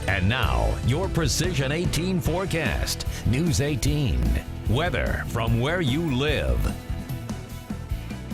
And now, your Precision 18 forecast. News 18. Weather from where you live.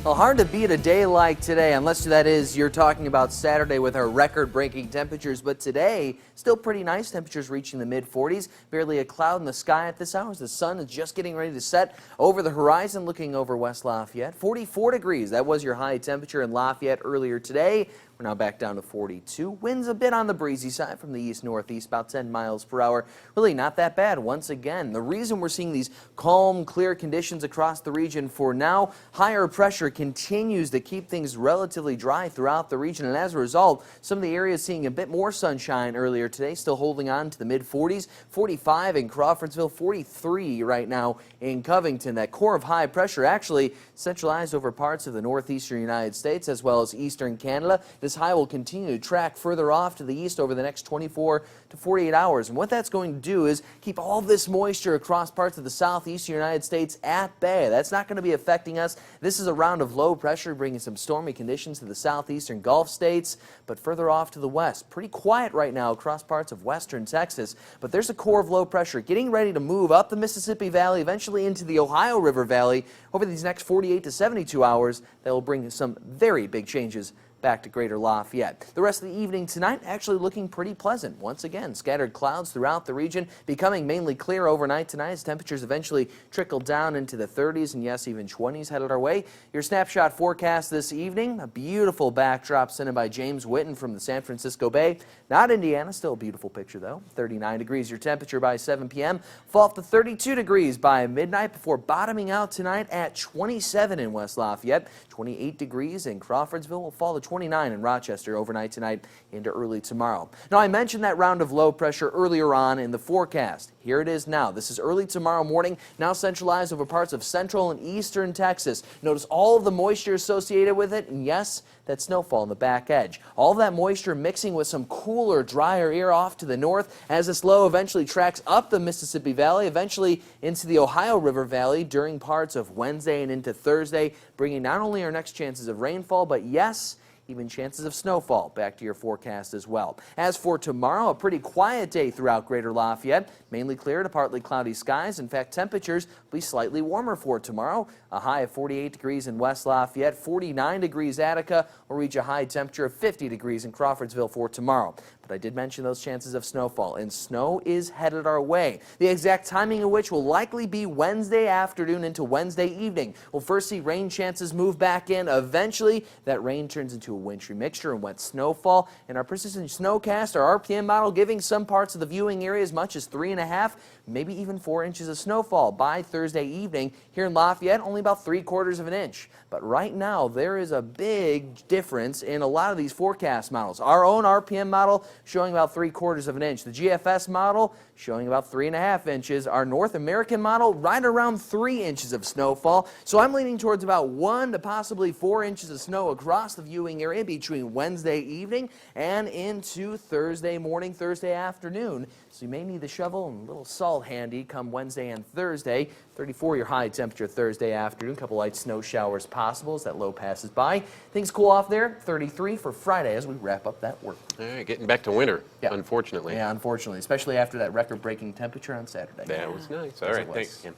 Well, hard to beat a day like today, unless that is you're talking about Saturday with our record-breaking temperatures. But today, still pretty nice. Temperatures reaching the mid-40s. Barely a cloud in the sky at this hour as the sun is just getting ready to set over the horizon, looking over West Lafayette. 44 degrees. That was your high temperature in Lafayette earlier today. We're now back down to 42. Winds a bit on the breezy side from the east-northeast, about 10 miles per hour. Really not that bad once again. The reason we're seeing these calm, clear conditions across the region for now, higher pressure continues to keep things relatively dry throughout the region. And as a result, some of the areas seeing a bit more sunshine earlier today, still holding on to the mid-40s. 45 in Crawfordsville, 43 right now in Covington. That core of high pressure actually centralized over parts of the northeastern United States as well as eastern Canada. This high will continue to track further off to the east over the next 24 to 48 hours. And what that's going to do is keep all this moisture across parts of the southeastern United States at bay. That's not going to be affecting us. This is a round of low pressure bringing some stormy conditions to the southeastern Gulf states, but further off to the west. Pretty quiet right now across parts of western Texas, but there's a core of low pressure getting ready to move up the Mississippi Valley, eventually into the Ohio River Valley over these next 48 to 72 hours. That will bring some very big changes back to Greater Lafayette. The rest of the evening tonight actually looking pretty pleasant. Once again, scattered clouds throughout the region, becoming mainly clear overnight tonight as temperatures eventually trickle down into the 30s and yes, even 20s headed our way. Your snapshot forecast this evening, a beautiful backdrop sent in by James Witten from the San Francisco Bay. Not Indiana, still a beautiful picture though. 39 degrees your temperature by 7 p.m. Fall up to 32 degrees by midnight before bottoming out tonight at 27 in West Lafayette. 28 degrees in Crawfordsville. Will fall to 29 in Rochester overnight tonight into early tomorrow. Now, I mentioned that round of low pressure earlier on in the forecast. Here it is now. This is early tomorrow morning, now centralized over parts of central and eastern Texas. Notice all of the moisture associated with it, and yes, that snowfall on the back edge. All of that moisture mixing with some cooler, drier air off to the north as this low eventually tracks up the Mississippi Valley, eventually into the Ohio River Valley during parts of Wednesday and into Thursday, bringing not only our next chances of rainfall, but yes, even chances of snowfall back to your forecast as well. As for tomorrow, a pretty quiet day throughout Greater Lafayette, mainly clear to partly cloudy skies. In fact, temperatures will be slightly warmer for tomorrow. A high of 48 degrees in West Lafayette, 49 degrees Attica, will reach a high temperature of 50 degrees in Crawfordsville for tomorrow. But I did mention those chances of snowfall, and snow is headed our way. The exact timing of which will likely be Wednesday afternoon into Wednesday evening. We'll first see rain chances move back in. Eventually, that rain turns into a wintry mixture and wet snowfall. And our Precision Snowcast, our RPM model, giving some parts of the viewing area as much as 3.5, maybe even 4 inches of snowfall by Thursday evening. Here in Lafayette, only about 3/4 of an inch. But right now, there is a big difference in a lot of these forecast models. Our own RPM model showing about 3/4 of an inch. The GFS model showing about 3.5 inches. Our North American model right around 3 inches of snowfall. So I'm leaning towards about 1 to possibly 4 inches of snow across the viewing area between Wednesday evening and into Thursday morning, Thursday afternoon. So you may need the shovel and a little salt handy come Wednesday and Thursday. 34 your high temperature Thursday afternoon. A couple light snow showers possible as that low passes by. Things cool off there. 33 for Friday as we wrap up that work. All right, getting back to winter, Yeah. unfortunately. Yeah, unfortunately, especially after that record-breaking temperature on Saturday. That was nice. All right, thanks, Ken.